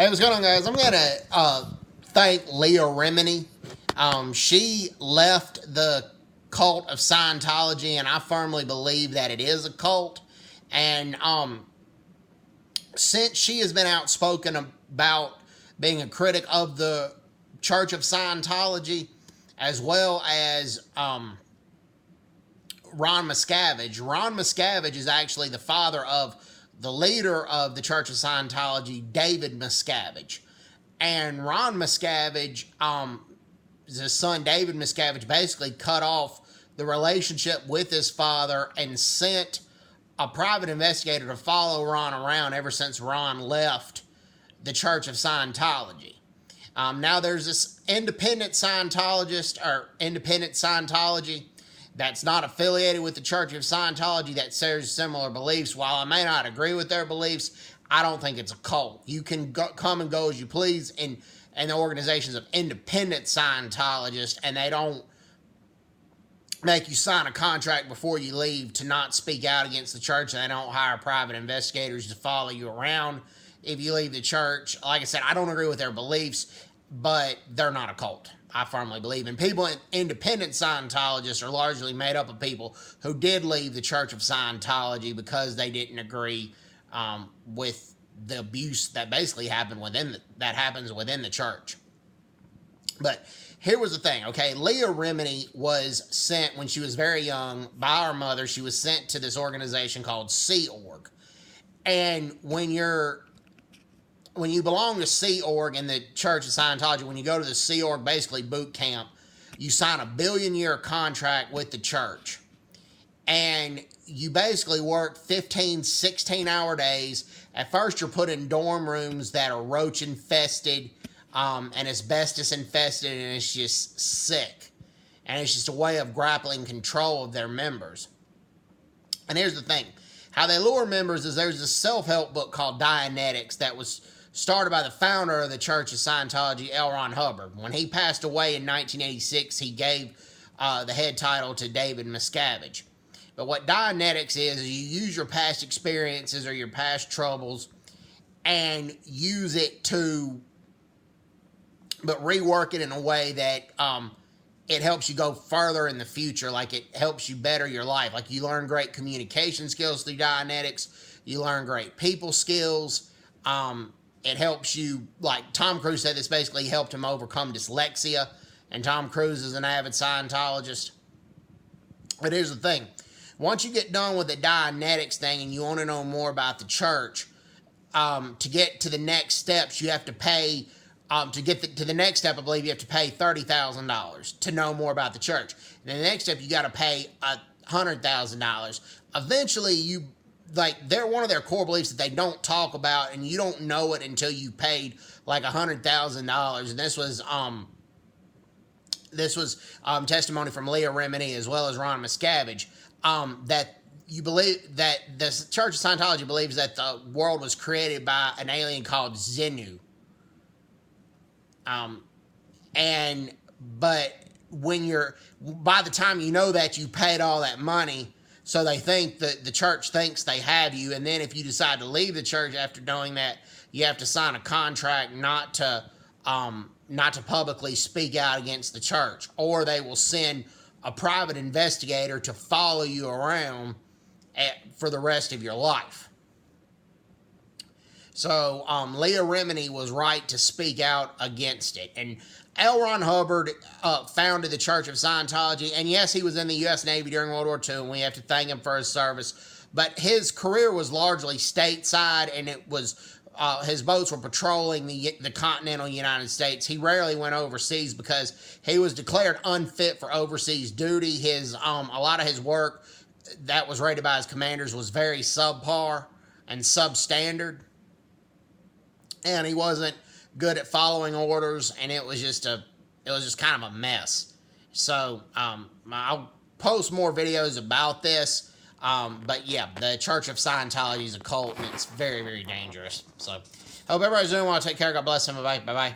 Hey, what's going on, guys? I'm going to thank Leah Remini. She left the cult of Scientology, and I firmly believe that it is a cult. And since she has been outspoken about being a critic of the Church of Scientology, as well as Ron Miscavige. Ron Miscavige is actually the father of the leader of the Church of Scientology, David Miscavige. And Ron Miscavige, his son David Miscavige, basically cut off the relationship with his father and sent a private investigator to follow Ron around ever since Ron left the Church of Scientology. Now there's this independent Scientologist, or independent Scientology, that's not affiliated with the Church of Scientology, that shares similar beliefs. While I may not agree with their beliefs, I don't think it's a cult. You can come and go as you please in the organizations of independent Scientologists, and they don't make you sign a contract before you leave to not speak out against the church, and they don't hire private investigators to follow you around if you leave the church. Like I said, I don't agree with their beliefs, but they're not a cult. I firmly believe. And people in independent Scientologists are largely made up of people who did leave the Church of Scientology because they didn't agree with the abuse that basically happened that happens within the church. But here was the thing, okay? Leah Remini was sent when she was very young by her mother. She was sent to this organization called Sea Org. And when you belong to Sea Org in the Church of Scientology, when you go to the Sea Org, basically boot camp, you sign a billion-year contract with the church. And you basically work 15, 16-hour days. At first, you're put in dorm rooms that are roach-infested and asbestos-infested, and it's just sick. And it's just a way of grappling control of their members. And here's the thing. How they lure members is there's this self-help book called Dianetics that was started by the founder of the Church of Scientology, L. Ron Hubbard. When he passed away in 1986, he gave the head title to David Miscavige. But what Dianetics is you use your past experiences or your past troubles and use it but rework it in a way that it helps you go further in the future. Like, it helps you better your life. Like, you learn great communication skills through Dianetics. You learn great people skills. It helps you, like Tom Cruise said, this basically helped him overcome dyslexia. And Tom Cruise is an avid Scientologist. But here's the thing. Once you get done with the Dianetics thing and you want to know more about the church, to get to the next steps, you have to pay, to get to the next step, I believe you have to pay $30,000 to know more about the church. And then the next step, you got to pay $100,000. Eventually, they're one of their core beliefs that they don't talk about, and you don't know it until you paid like $100,000. And this was testimony from Leah Remini as well as Ron Miscavige, that you believe that the Church of Scientology believes that the world was created by an alien called Xenu. But by the time you know that, you paid all that money, so they think that the church thinks they have you, and then if you decide to leave the church after doing that, you have to sign a contract not to publicly speak out against the church, or they will send a private investigator to follow you around for the rest of your life. So Leah Remini was right to speak out against it. And L. Ron Hubbard founded the Church of Scientology. And yes, he was in the U.S. Navy during World War II, and we have to thank him for his service. But his career was largely stateside, and it was his boats were patrolling the continental United States. He rarely went overseas because he was declared unfit for overseas duty. A lot of his work that was rated by his commanders was very subpar and substandard. And he wasn't good at following orders, and it was just kind of a mess. So I'll post more videos about this. But yeah, the Church of Scientology is a cult, and it's very, very dangerous. So hope everybody's doing well. Take care. God bless. And bye bye.